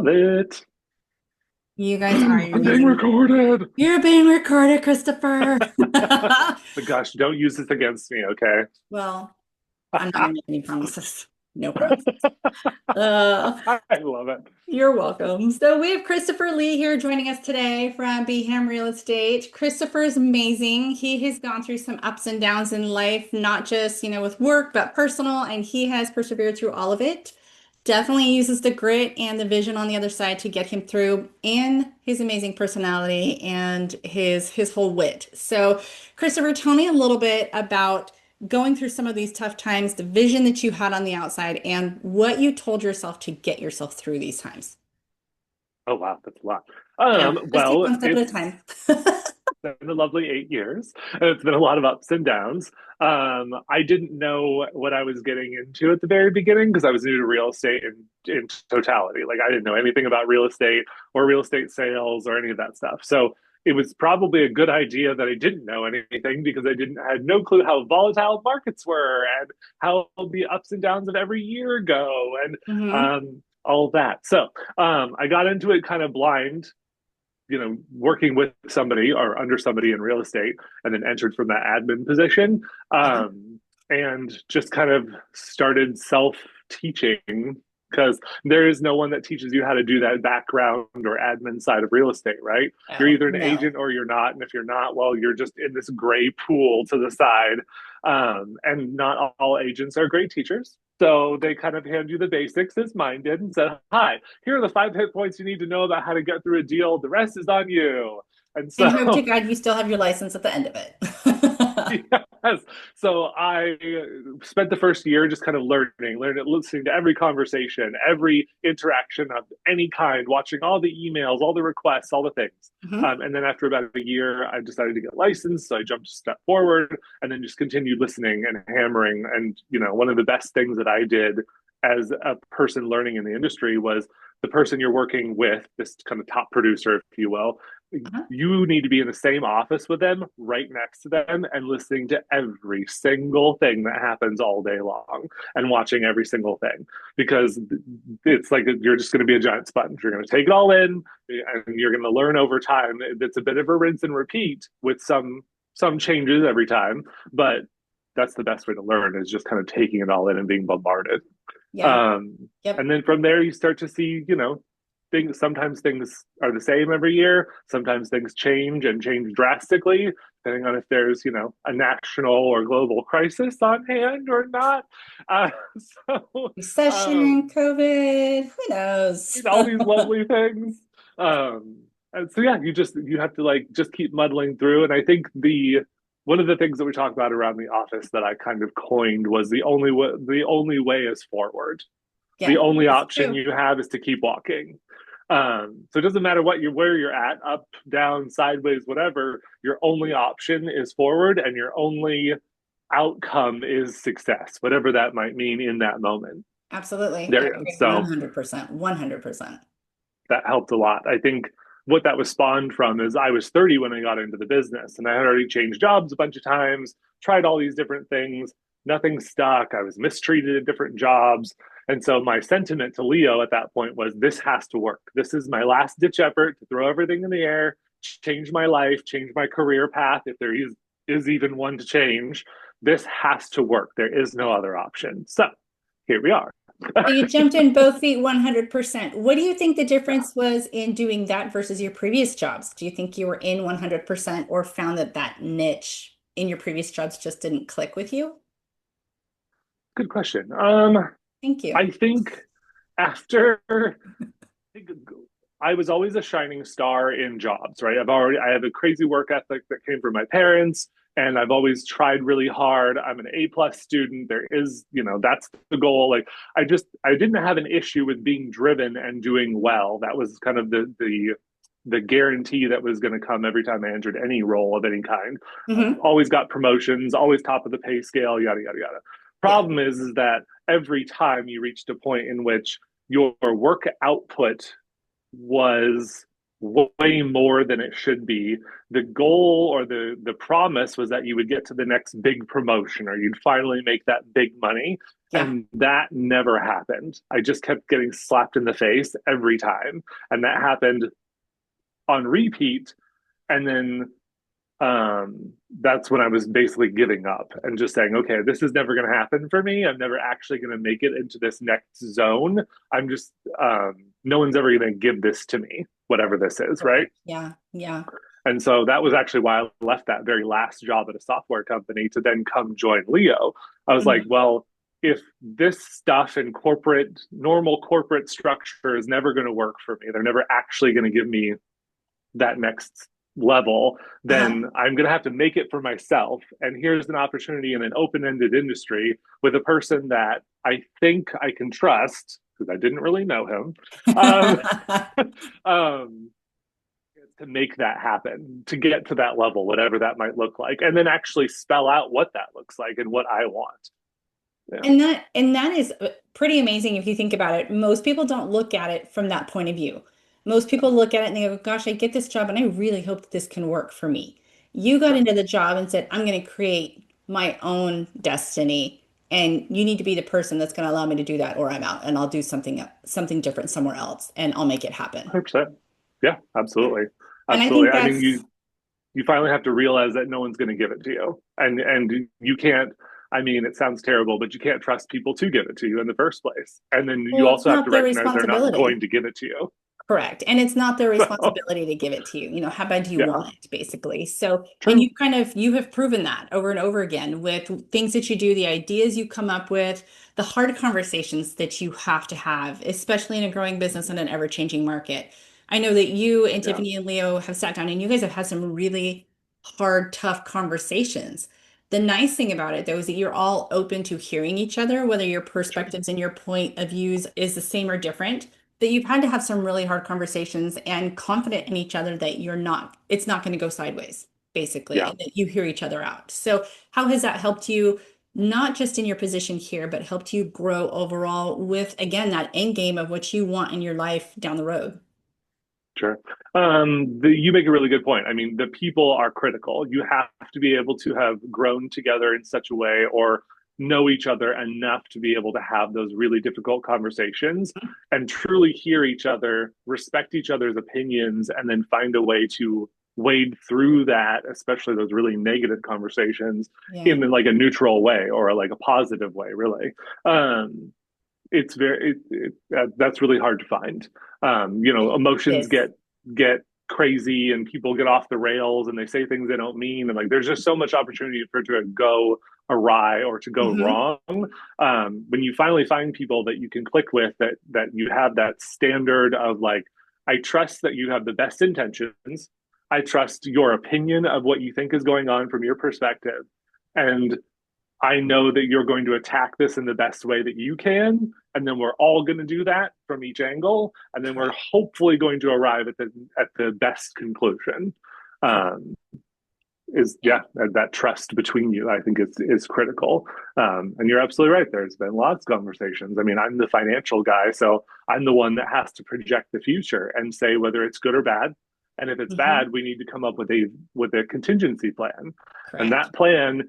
love it. You guys are I'm being amazing. recorded. You're being recorded, Christopher. But gosh, don't use this against me, okay? Well, I'm not gonna make any promises. No promises. Uh, I love it. you're welcome. So we have Christopher Lee here joining us today from Beham Real Estate. Christopher is amazing. He has gone through some ups and downs in life, not just, with work, but personal, and he has persevered through all of it. Definitely uses the grit and the vision on the other side to get him through and his amazing personality and his whole wit. So, Christopher, tell me a little bit about going through some of these tough times, the vision that you had on the outside, and what you told yourself to get yourself through these times. Oh wow, that's a lot. Yeah, just take Well, one step at a it's time. been a lovely 8 years. It's been a lot of ups and downs. I didn't know what I was getting into at the very beginning because I was new to real estate in totality. Like I didn't know anything about real estate or real estate sales or any of that stuff. So it was probably a good idea that I didn't know anything because I didn't had no clue how volatile markets were and how the ups and downs of every year go and Hmm. all that. So I got into it kind of blind, working with somebody or under somebody in real estate and then entered from that admin position, Uh-huh. and just kind of started self teaching because there is no one that teaches you how to do that background or admin side of real estate, right? You're Oh, either an no. agent or you're not. And if you're not, well, you're just in this gray pool to the side. And not all agents are great teachers. So they kind of hand you the basics as mine did and said, hi, here are the 5 hit points you need to know about how to get through a deal. The rest is on you. And And hope to so God you still have your license at the end of it. yes. So I spent the first year just kind of learning, listening to every conversation, every interaction of any kind, watching all the emails, all the requests, all the things. Hmm. And then after about a year, I decided to get licensed. So I jumped a step forward and then just continued listening and hammering. And, one of the best things that I did as a person learning in the industry was the person you're working with, this kind of top producer, if you will, Uh-huh. you need to be in the same office with them, right next to them, and listening to every single thing that happens all day long and watching every single thing because it's like you're just going to be a giant sponge. You're going to take it all in and you're going to learn over time. It's a bit of a rinse and repeat with some changes every time, but that's the best way to learn is just kind of taking it all in and being bombarded. Yeah. Um, and Yep. then from there, you start to see, things. Sometimes things are the same every year. Sometimes things change and change drastically, depending on if there's, a national or global crisis on hand or not. Uh, so, Recession, um, COVID, who knows? all these lovely things. And so yeah, you have to like just keep muddling through. And I think the one of the things that we talk about around the office that I kind of coined was the only way is forward. The Yeah, only it's option true. you have is to keep walking. So it doesn't matter where you're at, up, down, sideways, whatever. Your only option is forward, and your only outcome is success, whatever that might mean in that moment. Absolutely. I There, agree so 100%. 100%. that helped a lot. I think what that was spawned from is I was 30 when I got into the business, and I had already changed jobs a bunch of times, tried all these different things. Nothing stuck. I was mistreated at different jobs. And so my sentiment to Leo at that point was this has to work. This is my last ditch effort to throw everything in the air, change my life, change my career path if there is even one to change. This has to work. There is no other option. So here we are. So you jumped in both feet 100%. What do you think the Yeah. difference was in doing that versus your previous jobs? Do you think you were in 100% or found that that niche in your previous jobs just didn't click with you? Good question. Thank you. I think after I was always a shining star in jobs, right? I have a crazy work ethic that came from my parents, and I've always tried really hard. I'm an A+ student. There is, that's the goal. Like I didn't have an issue with being driven and doing well. That was kind of the guarantee that was going to come every time I entered any role of any kind. Hmm. Always got promotions, always top of the pay scale, yada yada yada. Yeah. Problem is that every time you reached a point in which your work output was way more than it should be. The goal or the promise was that you would get to the next big promotion or you'd finally make that big money. Yeah. And that never happened. I just kept getting slapped in the face every time. And that happened on repeat. And then that's when I was basically giving up and just saying, okay, this is never going to happen for me. I'm never actually going to make it into this next zone. I'm just, no one's ever going to give this to me, whatever this is, right? Correct. Yeah. Yeah. And so that was actually why I left that very last job at a software company to then come join Leo. I was like, Mhm. well, if this stuff in corporate, normal corporate structure is never going to work for me, they're never actually going to give me that next level, Uh-huh. then I'm going to have to make it for myself. And here's an opportunity in an open ended industry with a person that I think I can trust because I didn't really know him. Um, um, to make that happen, to get to that level, whatever that might look like, and then actually spell out what that looks like and what I want. Yeah, And that is pretty amazing if you think about it. Most people don't look at it from that point of view. Most people look at it and they go, gosh, I get this job and I really hope that this can work for me. You got yeah, into the job and said, I'm going to create my own destiny and you need to be the person that's going to allow me to do that or I'm out and I'll do something different somewhere else and I'll make it happen. 100%. Yeah, absolutely, And I absolutely. think I mean, that's you finally have to realize that no one's going to give it to you, and you can't. I mean, it sounds terrible, but you can't trust people to give it to you in the first place. And then you well, it's also have not to their recognize they're not responsibility. going to give it to you. Correct. And it's not their So, responsibility to give it to you. How bad do you yeah, want it, basically? So, and true. you have proven that over and over again with things that you do, the ideas you come up with, the hard conversations that you have to have, especially in a growing business in an ever-changing market. I know that you and Yeah, Tiffany and Leo have sat down and you guys have had some really hard, tough conversations. The nice thing about it, though, is that you're all open to hearing each other, whether your true. perspectives and your point of views is the same or different, that you've had to have some really hard conversations and confident in each other that it's not going to go sideways, basically, Yeah. and that you hear each other out. So, how has that helped you, not just in your position here, but helped you grow overall with, again, that end game of what you want in your life down the road? Sure. You make a really good point. I mean, the people are critical. You have to be able to have grown together in such a way or know each other enough to be able to have those really difficult conversations and truly hear each other, respect each other's opinions, and then find a way to wade through that, especially those really negative conversations, Yeah, in like a neutral way or like a positive way, really. Um, it's that's really hard to find. it Emotions is. get crazy and people get off the rails and they say things they don't mean, and like there's just so much opportunity for it to go awry or to go Hmm. wrong. When you finally find people that you can click with, that you have that standard of like, I trust that you have the best intentions. I trust your opinion of what you think is going on from your perspective, and I know that you're going to attack this in the best way that you can, and then we're all going to do that from each angle, and then we're Correct. hopefully going to arrive at the best conclusion. Correct. Um, is Yeah. yeah, that trust between you, I think is critical. And you're absolutely right. There's been lots of conversations. I mean, I'm the financial guy, so I'm the one that has to project the future and say whether it's good or bad. And if it's Hmm. bad, we need to come up with a contingency plan. And Correct. that plan,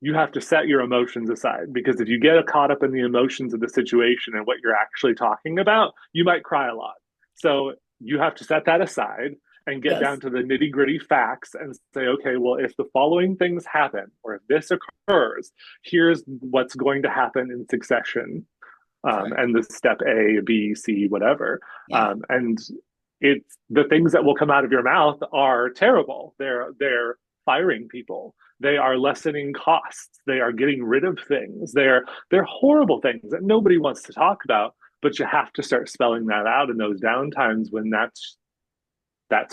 you have to set your emotions aside, because if you get caught up in the emotions of the situation and what you're actually talking about, you might cry a lot. So you have to set that aside and get down Yes. to the nitty gritty facts and say, okay, well, if the following things happen, or if this occurs, here's what's going to happen in succession. Correct. And the step A, B, C, whatever. Yeah. And it's the things that will come out of your mouth are terrible. They're firing people. They are lessening costs. They are getting rid of things. They're horrible things that nobody wants to talk about. But you have to start spelling that out in those downtimes when that's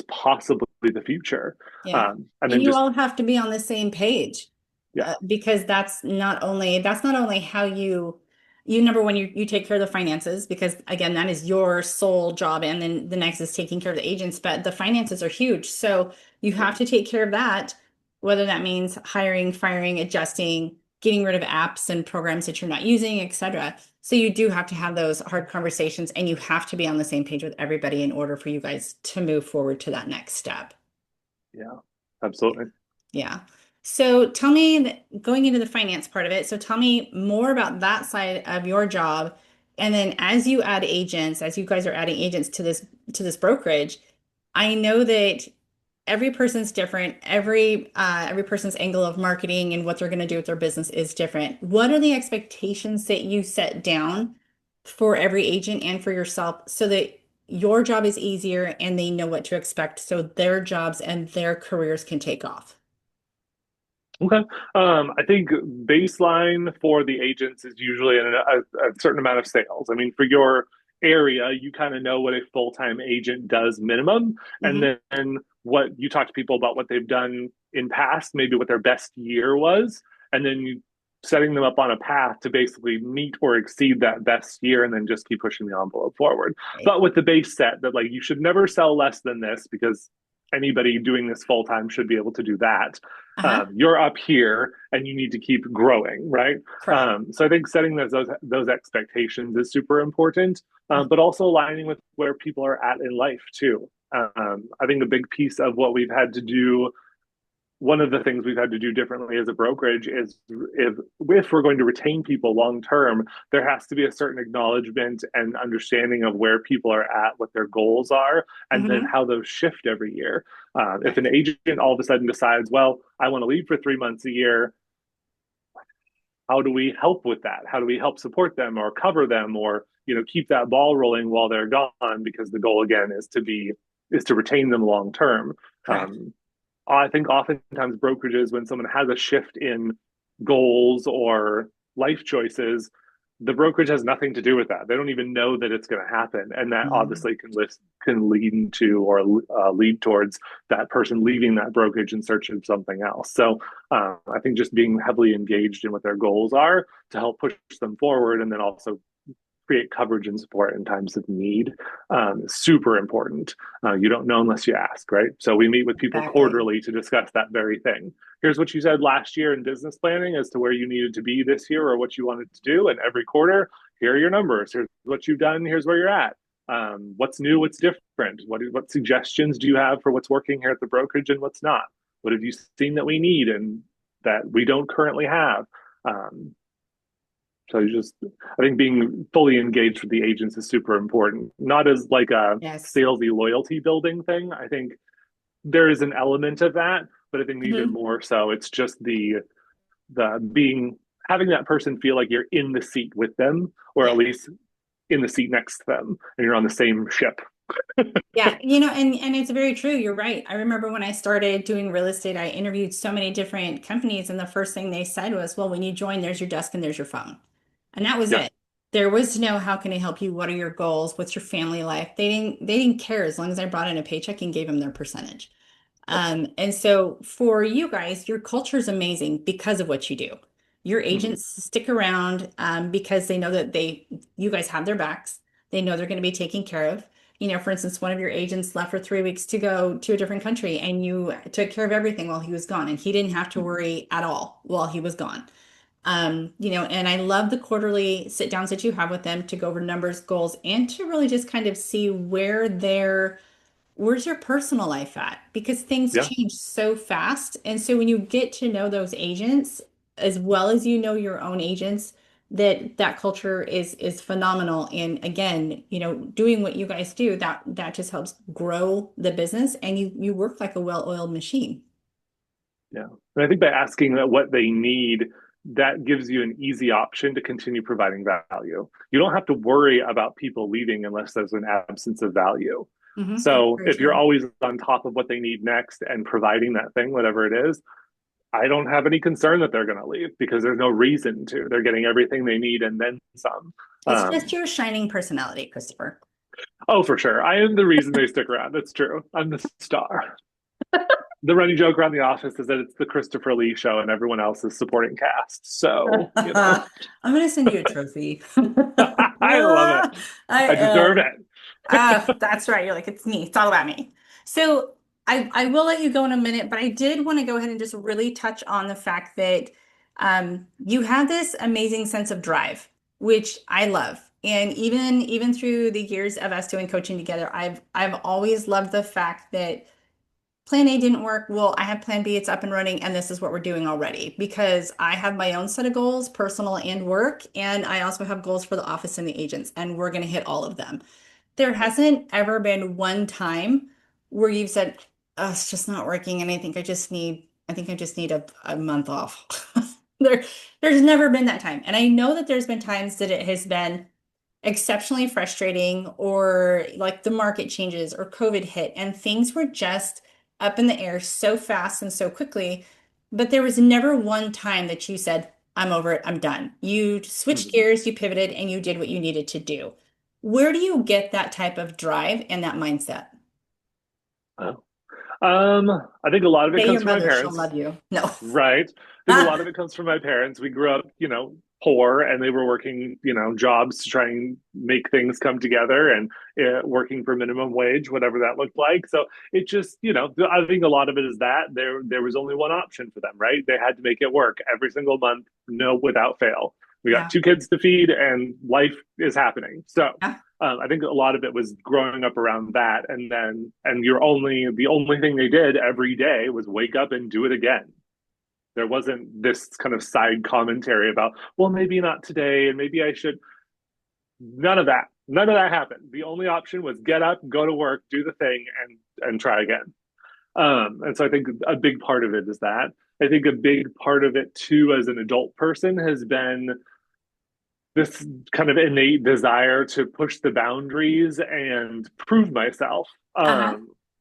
possibly the future. Yeah. And And then you just all have to be on the same page, yeah, because that's not only how you number one, you take care of the finances, because again, that is your sole job. And then the next is taking care of the agents, but the finances are huge. So you yeah, have to take care of that, whether that means hiring, firing, adjusting, getting rid of apps and programs that you're not using, etc. So you do have to have those hard conversations and you have to be on the same page with everybody in order for you guys to move forward to that next step. yeah, absolutely. Yeah. So tell me, going into the finance part of it, so tell me more about that side of your job. And then as you add agents, as you guys are adding agents to this brokerage, I know that every person's different. Every person's angle of marketing and what they're going to do with their business is different. What are the expectations that you set down for every agent and for yourself so that your job is easier and they know what to expect so their jobs and their careers can take off? Okay. I think baseline for the agents is usually a certain amount of sales. I mean, for your area, you kind of know what a full-time agent does minimum, and Hmm. then what you talk to people about what they've done in past, maybe what their best year was, and then you setting them up on a path to basically meet or exceed that best year, and then just keep pushing the envelope forward. Right. But with the base set that like you should never sell less than this because anybody doing this full time should be able to do that. Uh-huh. You're up here and you need to keep growing, right? Correct. So I think setting those expectations is super important, but also aligning with where people are at in life too. I think a big piece of what we've had to do, one of the things we've had to do differently as a brokerage is if we're going to retain people long term, there has to be a certain acknowledgement and understanding of where people are at, what their goals are, and then Hmm. how those shift every year. If an Right. agent all of a sudden decides, well, I want to leave for 3 months a year, how do we help with that? How do we help support them or cover them or keep that ball rolling while they're gone? Because the goal again is to retain them long term. Correct. Um, I think oftentimes brokerages, when someone has a shift in goals or life choices, the brokerage has nothing to do with that. They don't even know that it's going to happen, and that Mhm. obviously can lead into or lead towards that person leaving that brokerage in search of something else. So I think just being heavily engaged in what their goals are to help push them forward, and then also create coverage and support in times of need is super important. You don't know unless you ask, right? So we meet with people Exactly. quarterly to discuss that very thing. Here's what you said last year in business planning as to where you needed to be this year or what you wanted to do. And every quarter, here are your numbers. Here's what you've done. Here's where you're at. What's new? What's different? What suggestions do you have for what's working here at the brokerage and what's not? What have you seen that we need and that we don't currently have? Um, so you just, I think being fully engaged with the agents is super important. Not as like a Yes. salesy loyalty building thing. I think there is an element of that, but I think even Hmm. more so, it's just the being having that person feel like you're in the seat with them, or at Yeah. least in the seat next to them, and you're on the same ship. Yeah, and it's very true. You're right. I remember when I started doing real estate, I interviewed so many different companies, and the first thing they said was, "Well, when you join, there's your desk and there's your phone." And that was Yeah, it. There was no, "How can I help you? What are your goals? What's your family life?" They didn't care as long as I brought in a paycheck and gave them their percentage. yep. And so for you guys, your culture is amazing because of what you do. Your Mm-hmm. agents stick around because they know that you guys have their backs. They know they're going to be taken care of. For instance, one of your agents left for 3 weeks to go to a different country, and you took care of everything while he was gone, and he didn't have to worry at all while he was gone. And I love the quarterly sit downs that you have with them to go over numbers, goals, and to really just kind of see where's your personal life at? Because things Yeah. change so fast. And so when you get to know those agents, as well as you know your own agents, that culture is phenomenal. And again, doing what you guys do, that just helps grow the business and you work like a well-oiled machine. Yeah. And I think by asking that what they need, that gives you an easy option to continue providing value. You don't have to worry about people leaving unless there's an absence of value. That's So very if you're true. always on top of what they need next and providing that thing, whatever it is, I don't have any concern that they're going to leave because there's no reason to. They're getting everything they need and then some. It's just Um, your shining personality, Christopher. oh, for sure. I am the reason they stick around. That's true. I'm the star. The running joke around the office is that it's the Christopher Lee show and everyone else is supporting cast. So, I'm gonna send you a trophy. I love it. I I deserve am. it. That's right. You're like, it's me. It's all about me. So I will let you go in a minute, but I did want to go ahead and just really touch on the fact that you have this amazing sense of drive, which I love. And even through the years of us doing coaching together, I've always loved the fact that plan A didn't work. Well, I have plan B, it's up and running, and this is what we're doing already because I have my own set of goals, personal and work, and I also have goals for the office and the agents, and we're going to hit all of them. There hasn't ever been one time where you've said, oh, it's just not working, and I think I just need a month off. There, there's never been that time. And I know that there's been times that it has been exceptionally frustrating or like the market changes or COVID hit and things were just up in the air so fast and so quickly. But there was never one time that you said, I'm over it, I'm done. You switched Mhm. gears, you pivoted, and you did what you needed to do. Where do you get that type of drive and that mindset? Oh. I think a lot of it Say your comes from my mother, she'll parents. love you. No. Right. I think a lot of Ah, it comes from my parents. We grew up, poor and they were working, jobs to try and make things come together and working for minimum wage, whatever that looked like. So it just, I think a lot of it is that there was only one option for them, right? They had to make it work every single month, no, without fail. We got yeah. two kids to feed and life is happening. So Yeah. I think a lot of it was growing up around that, and the only thing they did every day was wake up and do it again. There wasn't this kind of side commentary about, well, maybe not today, and maybe I should. None of that. None of that happened. The only option was get up, go to work, do the thing, and try again. And so I think a big part of it is that. I think a big part of it too, as an adult person, has been this kind of innate desire to push the boundaries and prove myself. Uh-huh.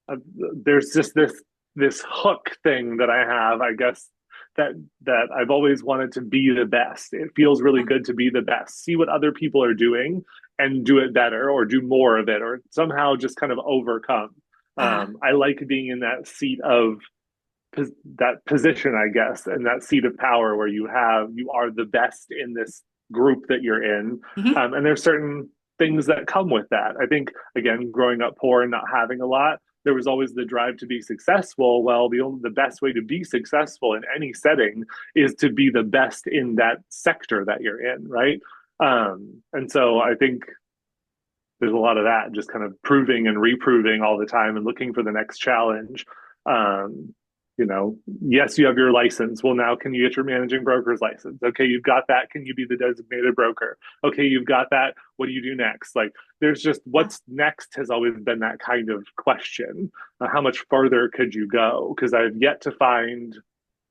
Uh, there's just this hook thing that I have, I guess, that I've always wanted to be the best. It feels really good to be the best. See what other people are doing and do it better, or do more of it, or somehow just kind of overcome. Uh-huh. I like being in that seat of that position, I guess, and that seat of power where you are the best in this group that you're in. Hmm. And there's certain things that come with that. I think again, growing up poor and not having a lot, there was always the drive to be successful. Well, the best way to be successful in any setting is to be the best in that sector that you're in, right? And so I think there's a lot of that, just kind of proving and reproving all the time and looking for the next challenge. Um, yes, you have your license. Well, now can you get your managing broker's license? Okay, you've got that. Can you be the designated broker? Okay, you've got that. What do you do next? Like, there's just what's next has always been that kind of question. How much further could you go? Because I've yet to find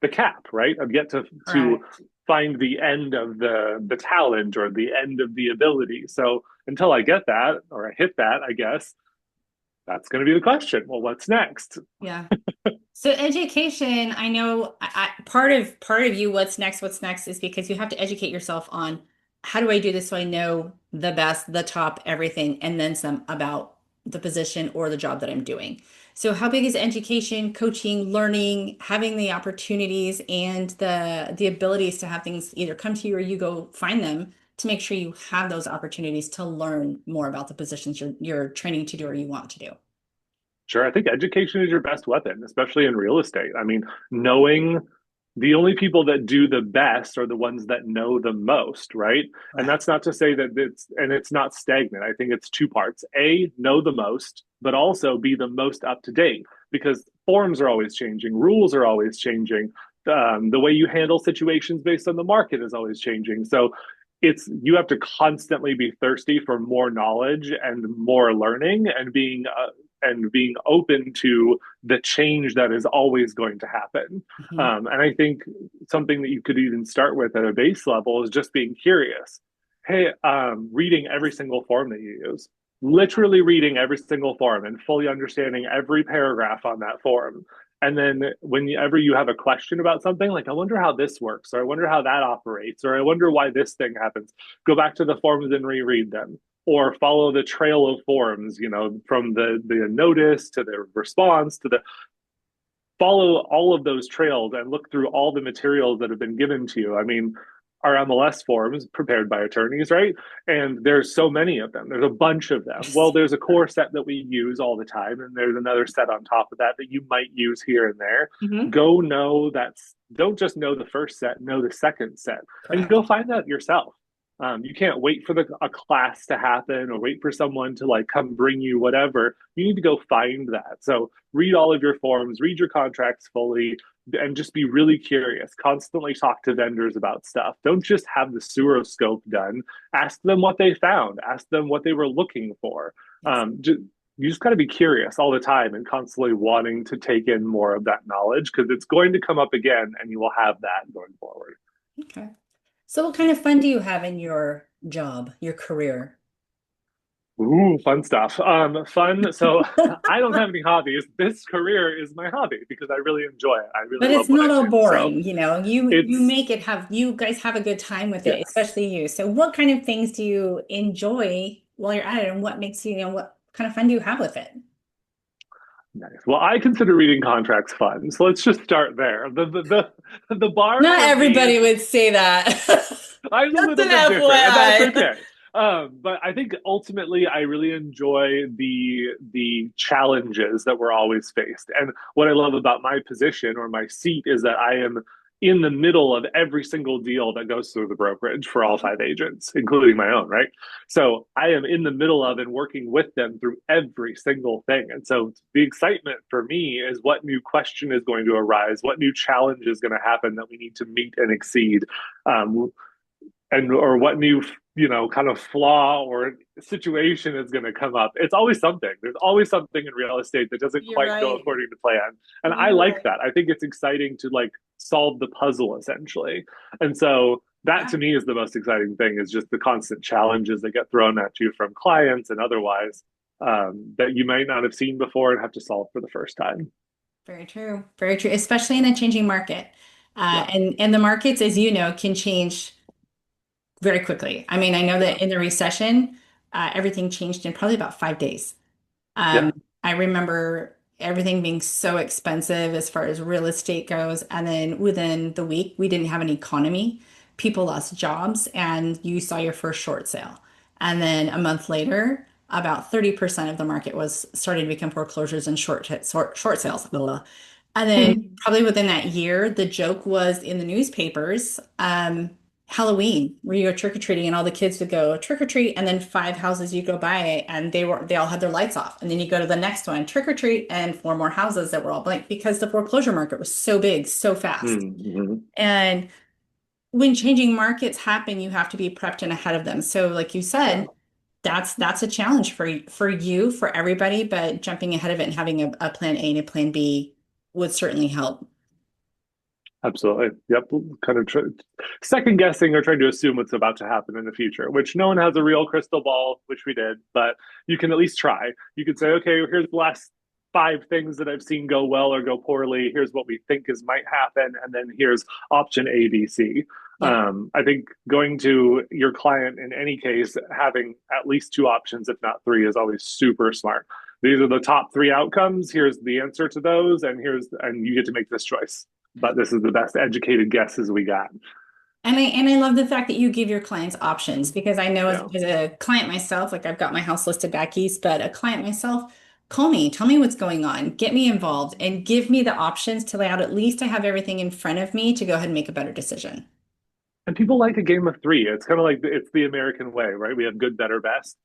the cap, right? I've yet to Right. find the end of the talent or the end of the ability. So until I get that or I hit that, I guess that's going to be the question. Well, what's next? Yeah. So education, I know part of you, what's next is because you have to educate yourself on how do I do this so I know the best, the top, everything, and then some about the position or the job that I'm doing. So how big is education, coaching, learning, having the opportunities and the abilities to have things either come to you or you go find them to make sure you have those opportunities to learn more about the positions you're training to do or you want to do. Sure, I think education is your best weapon, especially in real estate. I mean, knowing the only people that do the best are the ones that know the most, right? And Correct. that's not to say that it's not stagnant. I think it's two parts. A, know the most, but also be the most up to date because forms are always changing, rules are always changing. The way you handle situations based on the market is always changing. So you have to constantly be thirsty for more knowledge and more learning and being open to the change that is always going to happen. Mhm. And I think something that you could even start with at a base level is just being curious. Hey, reading every single form that you use, literally reading every single form and fully understanding every paragraph on that form. And then whenever you have a question about something, like, I wonder how this works, or I wonder how that operates, or I wonder why this thing happens, go back to the forms and reread them or follow the trail of forms, from the notice to the response to the follow all of those trails and look through all the materials that have been given to you. I mean, our MLS forms prepared by attorneys, right? And there's so many of them. There's a bunch of them. Well, Yes. there's a core set that we use all the time, and there's another set on top of that that you might use here and there. Mhm. Go know that, don't just know the first set, know the second set, and Correct. go find that yourself. You can't wait for a class to happen or wait for someone to like come bring you whatever. You need to go find that. So read all of your forms, read your contracts fully, and just be really curious. Constantly talk to vendors about stuff. Don't just have the Suroscope done. Ask them what they found. Ask them what they were looking for. Yes. You just got to be curious all the time and constantly wanting to take in more of that knowledge because it's going to come up again and you will have that going forward. Okay. So what kind of fun do you have in your job, your career? Ooh, fun stuff. Fun. So I don't have any hobbies. This career is my hobby because I really enjoy it. I really But love it's what I not all do. So boring, you it's make it have you guys have a good time with it, yes. especially you. So what kind of things do you enjoy while you're at it and what makes what kind of fun do you have with it? Nice. Well, I consider reading contracts fun. So let's just start there. The bar Not for me is everybody would say that. I'm a Just little an bit different, and that's FYI. okay. But I think ultimately I really enjoy the challenges that we're always faced. And what I love about my position or my seat is that I am in the middle of every single deal that goes through the brokerage for all five agents, including my own, right? So I am in the middle of and working with them through every single thing. And so the excitement for me is what new question is going to arise, what new challenge is going to happen that we need to meet and exceed. Um, and or what new kind of flaw or situation is going to come up. It's always something. There's always something in real estate that doesn't You're quite go right. according to plan, and I You're like right. that. I think it's exciting to like solve the puzzle essentially. And so that Yeah. to me is the most exciting thing, is just the constant challenges that get thrown at you from clients and otherwise, that you might not have seen before and have to solve for the first time. Very true. Very true, especially in a changing market. Yeah. And the markets, as you know, can change very quickly. I mean, I know Yeah. that in the recession, everything changed in probably about 5 days. Yeah. I remember everything being so expensive as far as real estate goes. And then within the week, we didn't have an economy. People lost jobs, and you saw your first short sale. And then a month later, about 30% of the market was starting to become foreclosures and short sales. Blah, blah. And then probably within that year, the joke was in the newspapers, Halloween, where you go trick-or-treating and all the kids would go trick-or-treat, and then five houses you go by and they all had their lights off. And then you go to the next one, trick-or-treat, and four more houses that were all blank because the foreclosure market was so big, so fast. Mm-hmm. And when changing markets happen, you have to be prepped and ahead of them. So like you Yeah. said, that's a challenge for you, for everybody, but jumping ahead of it and having a plan A and a plan B would certainly help. Absolutely. Yep. Kind of second guessing or trying to assume what's about to happen in the future, which no one has a real crystal ball, which we did, but you can at least try. You could say, okay, here's the last five things that I've seen go well or go poorly. Here's what we think is might happen. And then here's option A, B, C. Yeah. I think going to your client in any case, having at least two options, if not three, is always super smart. These are the top three outcomes. Here's the answer to those, and you get to make this choice, but this is the best educated guesses we got. And I love the fact that you give your clients options because I know Yeah. as a client myself, like I've got my house listed back east, but a client myself, call me, tell me what's going on, get me involved, and give me the options to lay out. At least I have everything in front of me to go ahead and make a better decision. And people like a game of three. It's kind of like it's the American way, right? We have good, better, best.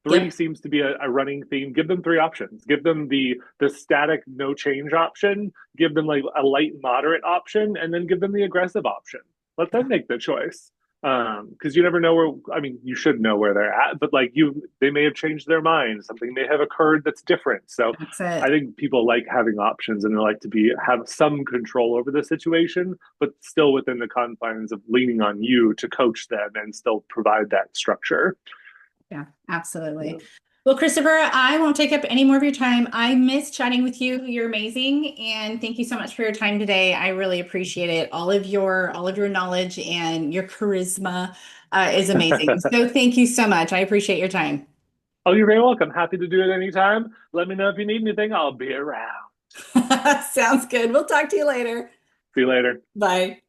Three Yep. seems to be a running theme. Give them three options. Give them the static no change option. Give them like a light moderate option, and then give them the aggressive option. Let them make the choice. Because you never know where. I mean, you should know where they're at, but like they may have changed their mind. Something may have occurred that's different. So That's I it. think people like having options and they like to be have some control over the situation, but still within the confines of leaning on you to coach them and still provide that structure. Yeah, Yeah. absolutely. Well, Christopher, I won't take up any more of your time. I miss chatting with you. You're amazing, and thank you so much for your time today. I really appreciate it. All of your knowledge and your charisma is amazing. So thank you so much. I appreciate your time. Oh, you're very welcome. Happy to do it anytime. Let me know if you need anything. I'll be around. Sounds good. We'll talk to you later. See you later. Bye.